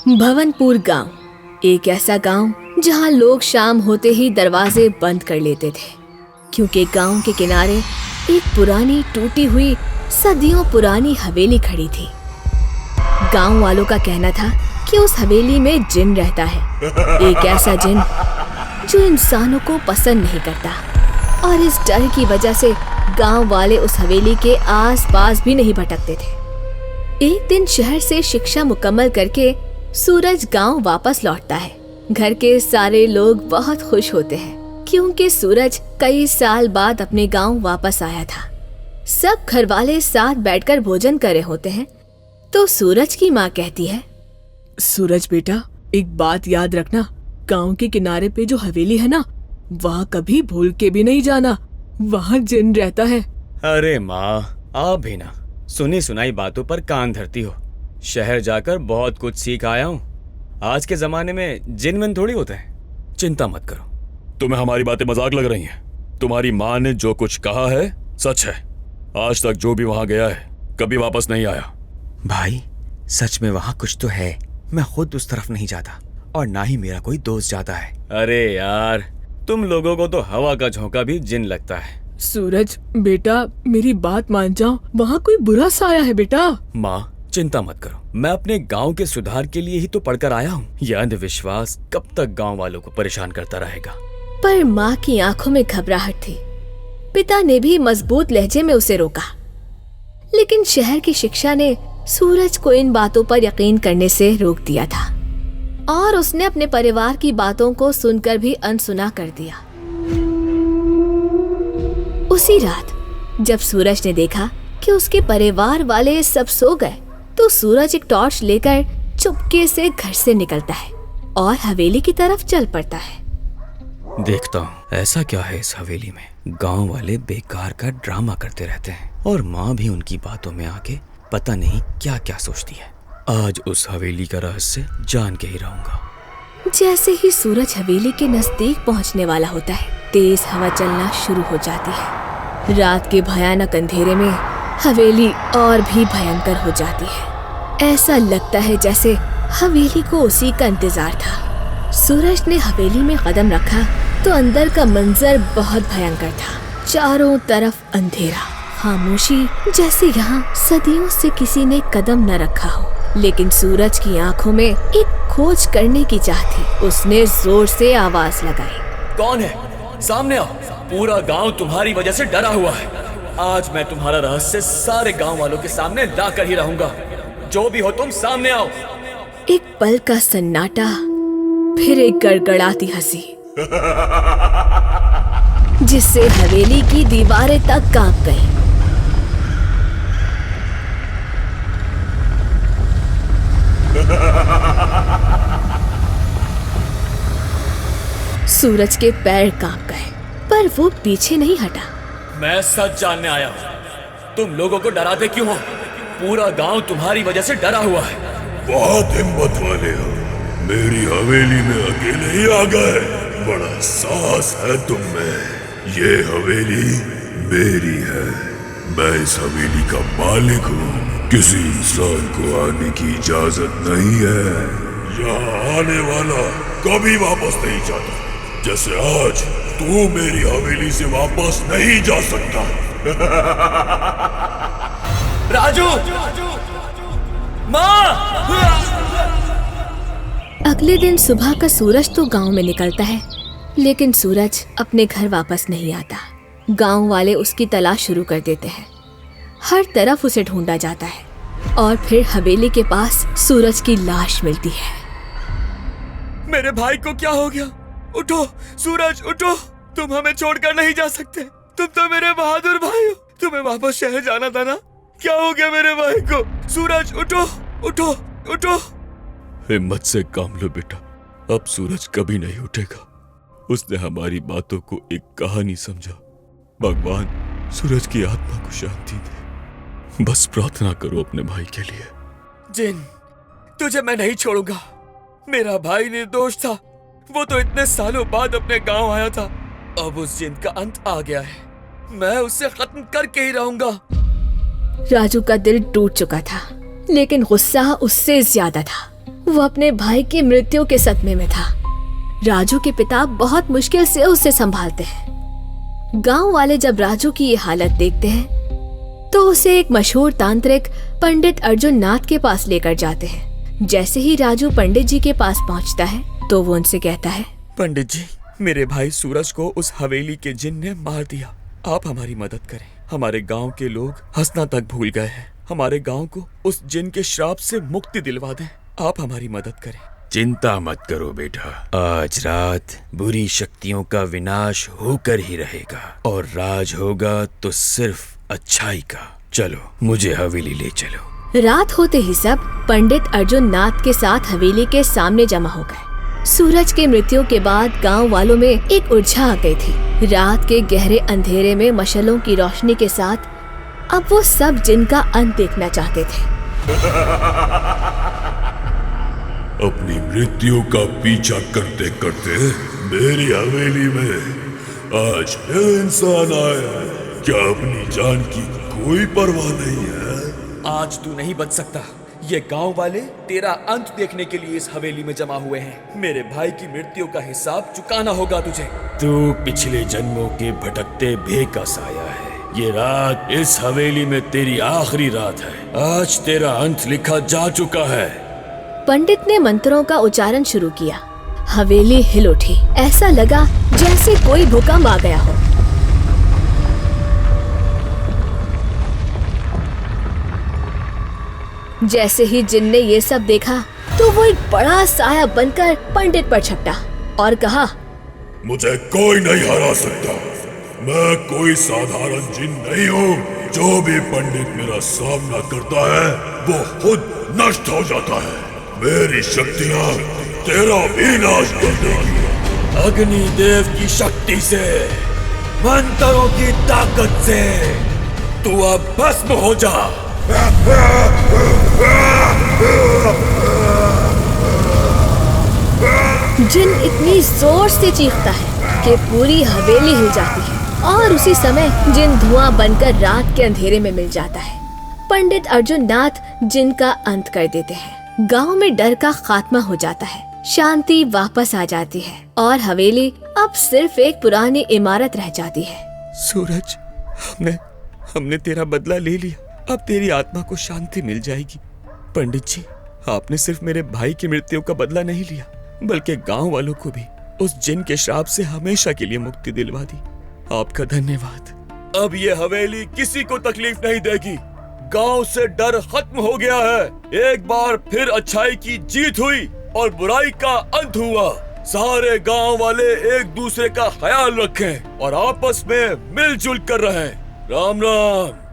भवनपुर गांव एक ऐसा गांव जहां लोग शाम होते ही दरवाजे बंद कर लेते थे, क्योंकि गांव के किनारे एक पुरानी टूटी हुई सदियों पुरानी हवेली खड़ी थी। गांव वालों का कहना था कि उस हवेली में जिन रहता है, एक ऐसा जिन जो इंसानों को पसंद नहीं करता, और इस डर की वजह से गांव वाले उस हवेली के आस-पास भी नहीं भटकते थे। एक दिन शहर से शिक्षा मुकम्मल करके सूरज गांव वापस लौटता है। घर के सारे लोग बहुत खुश होते हैं क्योंकि सूरज कई साल बाद अपने गांव वापस आया था। सब घर वाले साथ बैठकर भोजन कर रहे होते हैं तो सूरज की माँ कहती है, सूरज बेटा, एक बात याद रखना, गांव के किनारे पे जो हवेली है ना, वहाँ कभी भूल के भी नहीं जाना, वहाँ जिन रहता है। अरे माँ, आप भी ना सुनी सुनाई बातों पर कान धरती हो। शहर जाकर बहुत कुछ सीख आया हूँ। आज के जमाने में जिन विन थोड़ी होते हैं। चिंता मत करो। तुम्हें हमारी बातें मजाक लग रही हैं। तुम्हारी माँ ने जो कुछ कहा है सच है। आज तक जो भी वहाँ गया है कभी वापस नहीं आया। भाई, सच में वहाँ कुछ तो है। मैं खुद उस तरफ नहीं जाता और ना ही मेरा कोई दोस्त जाता है। अरे यार, तुम लोगों को तो हवा का झोंका भी जिन लगता है। सूरज बेटा, मेरी बात मान जाओ, वहाँ कोई बुरा साया है बेटा। माँ, चिंता मत करो, मैं अपने गांव के सुधार के लिए ही तो पढ़कर आया हूँ। यह अंधविश्वास कब तक गांव वालों को परेशान करता रहेगा। पर माँ की आंखों में घबराहट थी। पिता ने भी मजबूत लहजे में उसे रोका, लेकिन शहर की शिक्षा ने सूरज को इन बातों पर यकीन करने से रोक दिया था और उसने अपने परिवार की बातों को सुनकर भी अनसुना कर दिया। उसी रात जब सूरज ने देखा कि उसके परिवार वाले सब सो गए, तो सूरज एक टॉर्च लेकर चुपके से घर से निकलता है और हवेली की तरफ चल पड़ता है। देखता हूँ ऐसा क्या है इस हवेली में। गांव वाले बेकार का ड्रामा करते रहते हैं और माँ भी उनकी बातों में आके पता नहीं क्या क्या सोचती है। आज उस हवेली का रहस्य जान के ही रहूंगा। जैसे ही सूरज हवेली के नजदीक पहुँचने वाला होता है, तेज हवा चलना शुरू हो जाती है। रात के भयानक अंधेरे में हवेली और भी भयंकर हो जाती है। ऐसा लगता है जैसे हवेली को उसी का इंतजार था। सूरज ने हवेली में कदम रखा तो अंदर का मंजर बहुत भयंकर था। चारों तरफ अंधेरा, खामोशी, जैसे यहाँ सदियों से किसी ने कदम न रखा हो। लेकिन सूरज की आंखों में एक खोज करने की चाह थी। उसने जोर से आवाज लगाई, कौन है? सामने आओ। पूरा गांव तुम्हारी वजह से डरा हुआ है। आज मैं तुम्हारा रहस्य सारे गांव वालों के सामने ला कर ही रहूंगा। जो भी हो तुम, सामने आओ। एक पल का सन्नाटा, फिर एक गड़गड़ाती हंसी जिससे हवेली की दीवारें तक कांप गईं। सूरज के पैर कांप गए, पर वो पीछे नहीं हटा। मैं सच जानने आया हूँ। तुम लोगों को डराते क्यों हो? पूरा गांव तुम्हारी वजह से डरा हुआ है। बहुत हिम्मत वाले हो, मेरी हवेली में अकेले ही आ गए। बड़ा साहस है तुम में। ये हवेली मेरी है। मैं इस हवेली का मालिक हूँ। किसी इंसान को आने की इजाजत नहीं है। यहाँ आने वाला कभी वापस नहीं जाता। जैसे आज तू मेरी हवेली से वापस नहीं जा सकता। राजू! माँ! अगले दिन सुबह का सूरज तो गांव में निकलता है, लेकिन सूरज अपने घर वापस नहीं आता। गांव वाले उसकी तलाश शुरू कर देते हैं। हर तरफ उसे ढूंढा जाता है और फिर हवेली के पास सूरज की लाश मिलती है। मेरे भाई को क्या हो गया? उठो सूरज, उठो। तुम हमें छोड़कर नहीं जा सकते। तुम तो मेरे बहादुर भाई हो। तुम्हें वापस शहर जाना था ना? क्या हो गया मेरे भाई को? सूरज, उठो, उठो, उठो। हिम्मत से काम लो बेटा, अब सूरज कभी नहीं उठेगा। उसने हमारी बातों को एक कहानी समझा। भगवान सूरज की आत्मा को शांति दे। बस प्रार्थना करो अपने भाई के लिए। जिन, तुझे मैं नहीं छोड़ूंगा। मेरा भाई निर्दोष था। वो तो इतने सालों बाद अपने गांव आया था। अब उस जिन का अंत आ गया है। मैं उसे खत्म करके ही रहूंगा। राजू का दिल टूट चुका था, लेकिन गुस्सा उससे ज्यादा था। वो अपने भाई की मृत्यु के सदमे में था। राजू के पिता बहुत मुश्किल से उसे संभालते हैं। गांव वाले जब राजू की ये हालत देखते हैं तो उसे एक मशहूर तांत्रिक पंडित अर्जुन नाथ के पास लेकर जाते हैं। जैसे ही राजू पंडित जी के पास पहुंचता है तो वो उनसे कहता है, पंडित जी, मेरे भाई सूरज को उस हवेली के जिन ने मार दिया। आप हमारी मदद करें। हमारे गांव के लोग हंसना तक भूल गए हैं। हमारे गांव को उस जिन के श्राप से मुक्ति दिलवा दें। आप हमारी मदद करें। चिंता मत करो बेटा, आज रात बुरी शक्तियों का विनाश होकर ही रहेगा और राज होगा तो सिर्फ अच्छाई का। चलो मुझे हवेली ले चलो। रात होते ही सब पंडित अर्जुन नाथ के साथ हवेली के सामने जमा हो गए। सूरज के मृत्यु के बाद गांव वालों में एक उलझा आ गई थी। रात के गहरे अंधेरे में मशालों की रोशनी के साथ अब वो सब जिन का अंत देखना चाहते थे। अपनी मृत्यु का पीछा करते करते मेरी हवेली में आज इंसान आया है। क्या अपनी जान की कोई परवाह नहीं है? आज तू नहीं बच सकता। ये गांव वाले तेरा अंत देखने के लिए इस हवेली में जमा हुए हैं। मेरे भाई की मृत्यु का हिसाब चुकाना होगा तुझे। तू पिछले जन्मों के भटकते भेह का साया है। ये रात इस हवेली में तेरी आखिरी रात है। आज तेरा अंत लिखा जा चुका है। पंडित ने मंत्रों का उच्चारण शुरू किया। हवेली हिल उठी। ऐसा लगा जैसे कोई भूकंप आ गया हो। जैसे ही जिन ने ये सब देखा तो वो एक बड़ा साया बनकर पंडित पर झपटा और कहा, मुझे कोई नहीं हरा सकता। मैं कोई साधारण जिन नहीं हूँ। जो भी पंडित मेरा सामना करता है वो खुद नष्ट हो जाता है। मेरी शक्तियाँ तेरा भी नाश कर देगी। अग्नि देव की शक्ति से, मंत्रों की ताकत से तू अब भस्म हो जा। जिन इतनी जोर से चीखता है कि पूरी हवेली हिल जाती है और उसी समय जिन धुआं बनकर रात के अंधेरे में मिल जाता है। पंडित अर्जुन नाथ जिन का अंत कर देते हैं। गांव में डर का खात्मा हो जाता है। शांति वापस आ जाती है और हवेली अब सिर्फ एक पुरानी इमारत रह जाती है। सूरज, हमने तेरा बदला ले लिया। अब तेरी आत्मा को शांति मिल जाएगी। पंडित जी, आपने सिर्फ मेरे भाई की मृत्यु का बदला नहीं लिया बल्कि गांव वालों को भी उस जिन के श्राप से हमेशा के लिए मुक्ति दिलवा दी। आपका धन्यवाद। अब ये हवेली किसी को तकलीफ नहीं देगी। गांव से डर खत्म हो गया है। एक बार फिर अच्छाई की जीत हुई और बुराई का अंत हुआ। सारे गांव वाले एक दूसरे का ख्याल रखें और आपस में मिलजुल कर रहें। राम राम।